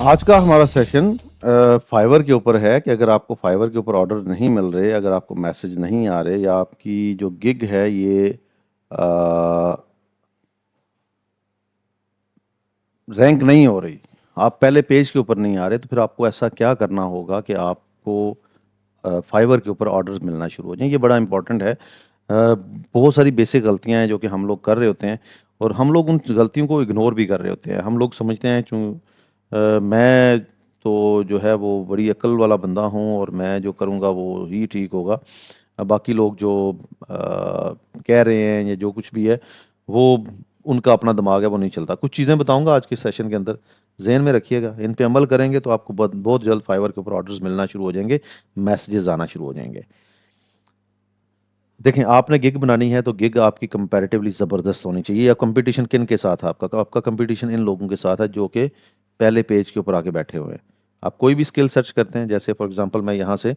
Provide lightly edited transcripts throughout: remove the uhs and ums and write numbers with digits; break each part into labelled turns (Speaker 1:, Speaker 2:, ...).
Speaker 1: आज का हमारा सेशन फाइवर के ऊपर है कि अगर आपको फाइवर के ऊपर ऑर्डर नहीं मिल रहे, अगर आपको मैसेज नहीं आ रहे या आपकी जो गिग है ये रैंक नहीं हो रही, आप पहले पेज के ऊपर नहीं आ रहे, तो फिर आपको ऐसा क्या करना होगा कि आपको फाइवर के ऊपर ऑर्डर्स मिलना शुरू हो जाएं। ये बड़ा इंपॉर्टेंट है। बहुत सारी बेसिक गलतियां हैं जो कि हम लोग कर रहे होते हैं और हम लोग उन गलतियों को इग्नोर भी कर रहे होते हैं। हम लोग समझते हैं मैं तो जो है वो बड़ी अक्ल वाला बंदा हूँ और मैं जो करूँगा वो ही ठीक होगा। बाकी लोग जो कह रहे हैं या जो कुछ भी है वो उनका अपना दिमाग है, वो नहीं चलता। कुछ चीज़ें बताऊंगा आज के सेशन के अंदर, ज़हन में रखिएगा। इन पे अमल करेंगे तो आपको बहुत बहुत जल्द फाइवर के ऊपर ऑर्डर्स मिलना शुरू हो जाएंगे, मैसेजेस आना शुरू हो जाएंगे। देखें, आपने गिग बनानी है तो गिग आपकी कंपैरेटिवली ज़बरदस्त होनी चाहिए। या कंपटीशन किन के साथ है आपका? तो आपका कंपटीशन इन लोगों के साथ है जो कि पहले पेज के ऊपर आके बैठे हुए हैं। आप कोई भी स्किल सर्च करते हैं, जैसे फॉर एग्जांपल मैं यहाँ से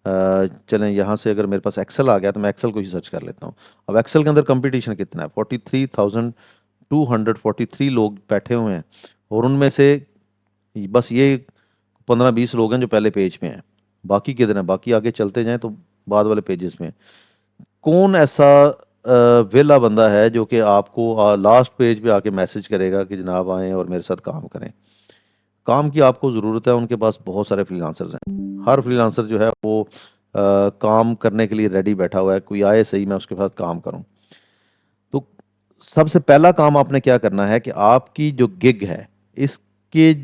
Speaker 1: चलें, यहाँ से अगर मेरे पास एक्सेल आ गया तो मैं एक्सेल को ही सर्च कर लेता हूँ। अब एक्सेल के अंदर कंपटीशन कितना है? 43,243 लोग बैठे हुए हैं और उनमें से बस ये 15-20 लोग हैं जो पहले पेज पे हैं। बाकी किधर हैं? बाकी आगे चलते जाएं तो बाद वाले पेजेस में कौन ऐसा वेला बंदा है जो कि आपको लास्ट पेज पे आके मैसेज करेगा कि जनाब आएं और मेरे साथ काम करें। काम की आपको ज़रूरत है, उनके पास बहुत सारे फ्रीलांसर्स हैं। हर फ्रीलांसर जो है वो काम करने के लिए रेडी बैठा हुआ है, कोई आए सही मैं उसके साथ काम करूं। तो सबसे पहला काम आपने क्या करना है कि आपकी जो गिग है इसके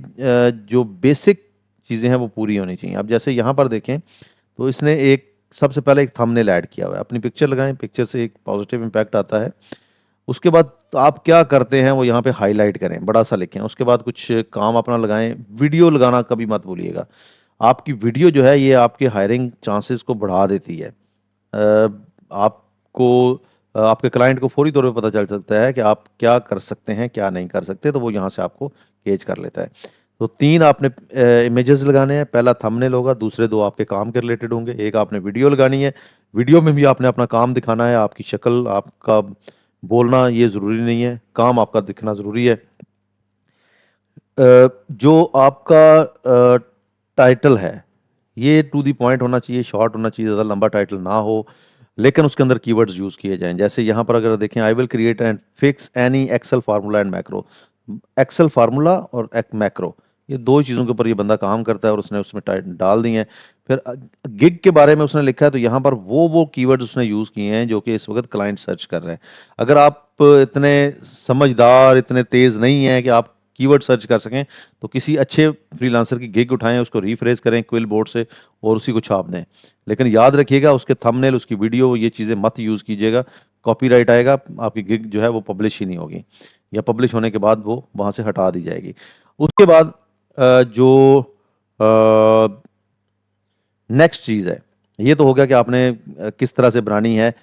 Speaker 1: जो बेसिक चीज़ें हैं वो पूरी होनी चाहिए। अब जैसे यहाँ पर देखें तो इसने एक सबसे पहले एक थंबनेल ऐड किया हुआ है। अपनी पिक्चर लगाएं, पिक्चर से एक पॉजिटिव इम्पैक्ट आता है। उसके बाद आप क्या करते हैं वो यहाँ पे हाईलाइट करें, बड़ा सा लिखें। उसके बाद कुछ काम अपना लगाएं। वीडियो लगाना कभी मत भूलिएगा। आपकी वीडियो जो है ये आपके हायरिंग चांसेस को बढ़ा देती है। आपको आपके क्लाइंट को फौरी तौर पे पता चल सकता है कि आप क्या कर सकते हैं क्या नहीं कर सकते, तो वो यहाँ से आपको केज कर लेता है। तो 3 आपने इमेजेस लगाने हैं। पहला थंबनेल होगा, दूसरे 2 आपके काम के रिलेटेड होंगे, एक आपने वीडियो लगानी है। वीडियो में भी आपने अपना काम दिखाना है, आपकी शक्ल, आपका बोलना ये ज़रूरी नहीं है, काम आपका दिखना ज़रूरी है। जो आपका टाइटल है ये टू द पॉइंट होना चाहिए, शॉर्ट होना चाहिए, ज़्यादा लंबा टाइटल ना हो, लेकिन उसके अंदर कीवर्ड्स यूज़ किए जाएं। जैसे यहाँ पर अगर देखें, I will create and fix any Excel formula and macro. Excel formula और एक मैक्रो, ये दो ही चीज़ों के ऊपर ये बंदा काम करता है और उसने उसमें टाइटल डाल दिए हैं। फिर गिग के बारे में उसने लिखा है तो यहाँ पर वो कीवर्ड्स उसने यूज़ किए हैं जो कि इस वक्त क्लाइंट सर्च कर रहे हैं। अगर आप इतने समझदार, इतने तेज़ नहीं हैं कि आप कीवर्ड सर्च कर सकें, तो किसी अच्छे फ्रीलांसर की गिग उठाएं, उसको रीफ्रेश करें क्विल बोर्ड से और उसी को छाप दें। लेकिन याद रखिएगा उसके थंबनेल, उसकी वीडियो, ये चीज़ें मत यूज़ कीजिएगा। कॉपीराइट आएगा, आपकी गिग जो है वो पब्लिश ही नहीं होगी, या पब्लिश होने के बाद वो वहाँ से हटा दी जाएगी। उसके बाद जो नेक्स्ट चीज़ है, ये तो हो गया कि आपने किस तरह से बनानी है,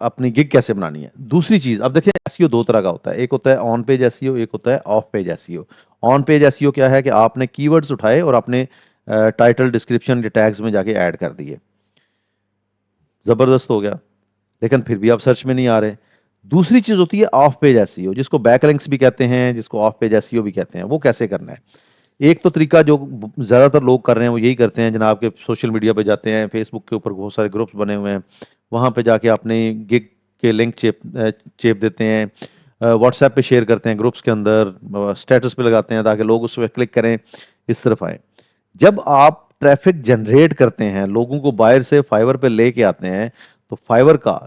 Speaker 1: अपनी गिग कैसे बनानी है। दूसरी चीज, अब देखिए एसईओ दो तरह का होता है, एक होता है ऑन पेज एसईओ, एक होता है of page SEO. On page SEO क्या है कि आपने कीवर्ड्स उठाए और अपने टाइटल, डिस्क्रिप्शन, टैग्स में जाके ऐड कर दिए, जबरदस्त हो गया, लेकिन फिर भी आप सर्च में नहीं आ रहे। दूसरी चीज होती है ऑफ पेज एसईओ, जिसको बैकलिंक्स भी कहते हैं, जिसको ऑफ पेज एसईओ भी कहते हैं। वो कैसे करना है? एक तो तरीका जो ज्यादातर लोग कर रहे हैं वो यही करते हैं, जनाब के सोशल मीडिया पे जाते हैं, फेसबुक के ऊपर बहुत सारे ग्रुप्स बने हुए हैं, वहां पे जाके अपने गिग के लिंक चेप देते हैं, व्हाट्सएप पे शेयर करते हैं, ग्रुप्स के अंदर स्टेटस पे लगाते हैं ताकि लोग उस पर क्लिक करें, इस तरफ आए। जब आप ट्रैफिक जनरेट करते हैं, लोगों को बाहर से फाइवर पे लेके आते हैं, तो फाइवर का,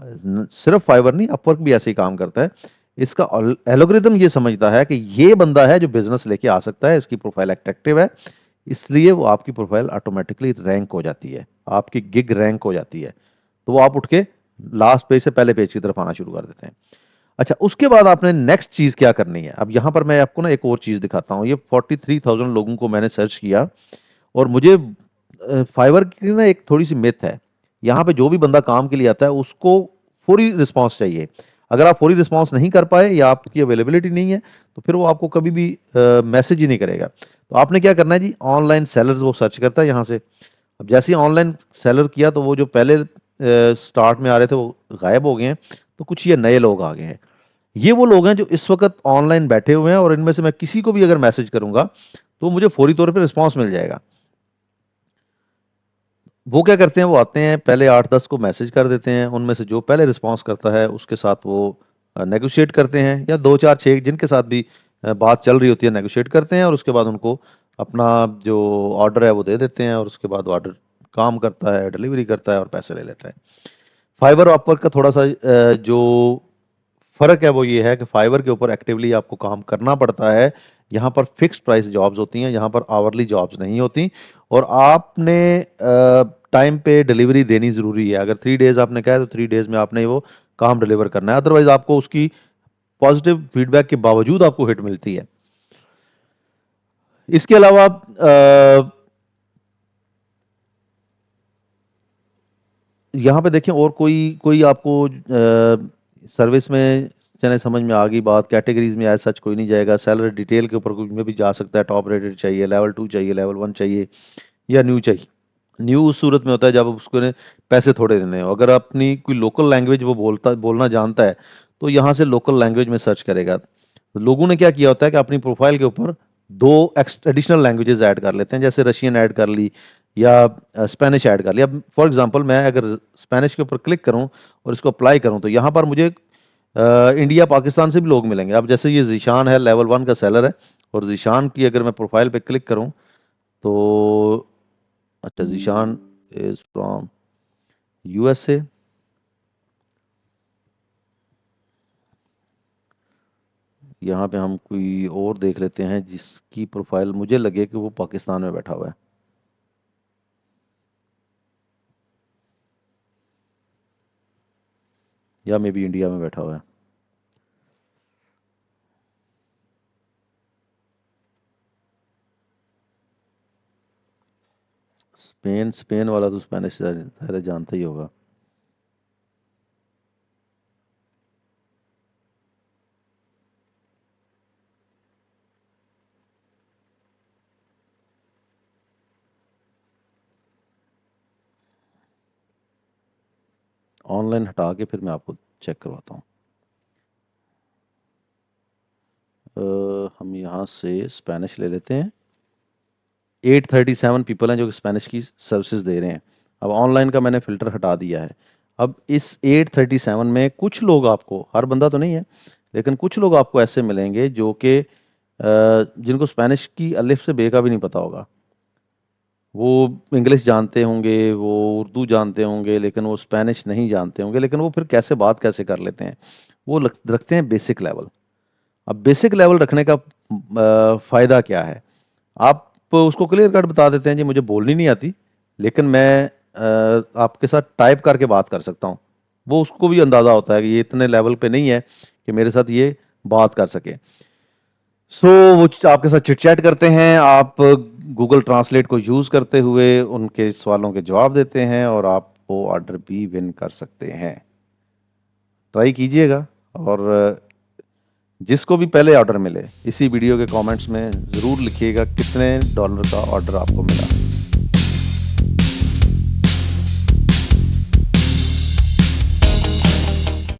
Speaker 1: सिर्फ फाइवर नहीं, अपवर्क भी ऐसे ही काम करता है। इसका एल्गोरिदम ये समझता है कि ये बंदा है जो बिजनेस लेके आ सकता है, इसकी प्रोफाइल अट्रैक्टिव है, इसलिए वो आपकी प्रोफाइल ऑटोमेटिकली रैंक हो जाती है, आपकी गिग रैंक हो जाती है। तो वो आप उठ के लास्ट पेज से पहले पेज की तरफ आना शुरू कर देते हैं। अच्छा, उसके बाद आपने नेक्स्ट चीज क्या करनी है? अब यहां पर मैं आपको ना एक और चीज दिखाता हूं। ये 43,000 लोगों को मैंने सर्च किया और मुझे फाइवर की ना एक थोड़ी सी मिथ है। यहाँ पे जो भी बंदा काम के लिए आता है उसको फौरी रिस्पांस चाहिए। अगर आप फौरी रिस्पांस नहीं कर पाए या आपकी अवेलेबिलिटी नहीं है तो फिर वो आपको कभी भी मैसेज ही नहीं करेगा। तो आपने क्या करना है जी, ऑनलाइन सेलर्स वो सर्च करता है यहाँ से। अब जैसे ही ऑनलाइन सेलर किया तो वो जो पहले स्टार्ट में आ रहे थे वो गायब हो गए हैं, तो कुछ ये नए लोग आ गए हैं। ये वो लोग हैं जो इस वक्त ऑनलाइन बैठे हुए हैं और इनमें से मैं किसी को भी अगर मैसेज करूंगा तो मुझे फौरी तौर पे रिस्पॉन्स मिल जाएगा। वो क्या करते हैं, वो आते हैं पहले 8-10 को मैसेज कर देते हैं, उनमें से जो पहले रिस्पॉन्स करता है उसके साथ वो नेगोशिएट करते हैं, या 2-4-6 जिनके साथ भी बात चल रही होती है नेगोशिएट करते हैं, और उसके बाद उनको अपना जो ऑर्डर है वो दे देते हैं, और उसके बाद ऑर्डर काम करता है, डिलीवरी करता है और पैसे ले लेता है। फाइवर और अपवर्क का थोड़ा सा जो फ़र्क है वो ये है कि फाइवर के ऊपर एक्टिवली आपको काम करना पड़ता है, यहाँ पर फिक्स्ड प्राइस जॉब्स होती हैं, यहाँ पर आवरली जॉब्स नहीं होती, और आपने टाइम पे डिलीवरी देनी ज़रूरी है। अगर 3 डेज़ आपने कहा है तो 3 डेज़ में आपने वो काम डिलीवर करना है, अदरवाइज़ आपको उसकी पॉजिटिव फीडबैक के बावजूद आपको हिट मिलती है। इसके अलावा यहाँ पे देखें और कोई कोई आपको सर्विस में चले समझ में आ गई बात, कैटेगरीज में एज सच कोई नहीं जाएगा, सैलरी डिटेल के ऊपर कोई में भी जा सकता है, टॉप रेटेड चाहिए, लेवल 2 चाहिए, लेवल 1 चाहिए, या न्यू चाहिए। न्यू उस सूरत में होता है जब उसको ने पैसे थोड़े देने हो, अगर अपनी कोई लोकल लैंग्वेज वो बोलना जानता है तो यहाँ से लोकल लैंग्वेज में सर्च करेगा। तो लोगों ने क्या किया होता है कि अपनी प्रोफाइल के ऊपर 2 एडिशनल लैंग्वेजेस ऐड कर लेते हैं, जैसे रशियन ऐड कर ली या स्पेनिश ऐड कर लिया। अब फॉर एग्जांपल मैं अगर स्पेनिश के ऊपर क्लिक करूं और इसको अप्लाई करूं तो यहाँ पर मुझे इंडिया पाकिस्तान से भी लोग मिलेंगे। अब जैसे ये जीशान है, लेवल 1 का सेलर है, और जीशान की अगर मैं प्रोफाइल पे क्लिक करूं तो अच्छा, जीशान इज फ्रॉम यूएसए। यहाँ पे हम कोई और देख लेते हैं जिसकी प्रोफाइल मुझे लगे कि वो पाकिस्तान में बैठा हुआ है, या मे बी इंडिया में बैठा हुआ है। स्पेन स्पेन वाला तो स्पेनिश सारे जानता ही होगा। ऑनलाइन हटा के फिर मैं आपको चेक करवाता हूँ। हम यहाँ से स्पेनिश ले लेते हैं। 837 पीपल हैं जो स्पेनिश की सर्विसेज दे रहे हैं। अब ऑनलाइन का मैंने फ़िल्टर हटा दिया है। अब इस 837 में कुछ लोग आपको, हर बंदा तो नहीं है, लेकिन कुछ लोग आपको ऐसे मिलेंगे जो कि जिनको स्पेनिश की अलिफ से बे का भी नहीं पता होगा। वो इंग्लिश जानते होंगे, वो उर्दू जानते होंगे, लेकिन वो स्पेनिश नहीं जानते होंगे। लेकिन वो फिर कैसे बात कैसे कर लेते हैं, वो रखते हैं बेसिक लेवल। अब बेसिक लेवल रखने का फ़ायदा क्या है, आप उसको क्लियर कट बता देते हैं जी मुझे बोलनी नहीं आती, लेकिन मैं आपके साथ टाइप करके बात कर सकता हूँ। वो उसको भी अंदाज़ा होता है कि ये इतने लेवल पे नहीं है कि मेरे साथ ये बात कर सके। वो आपके साथ चिट चैट करते हैं, आप गूगल ट्रांसलेट को यूज़ करते हुए उनके सवालों के जवाब देते हैं, और आप वो ऑर्डर भी विन कर सकते हैं। ट्राई कीजिएगा, और जिसको भी पहले ऑर्डर मिले इसी वीडियो के कमेंट्स में ज़रूर लिखिएगा कितने डॉलर का ऑर्डर आपको मिला।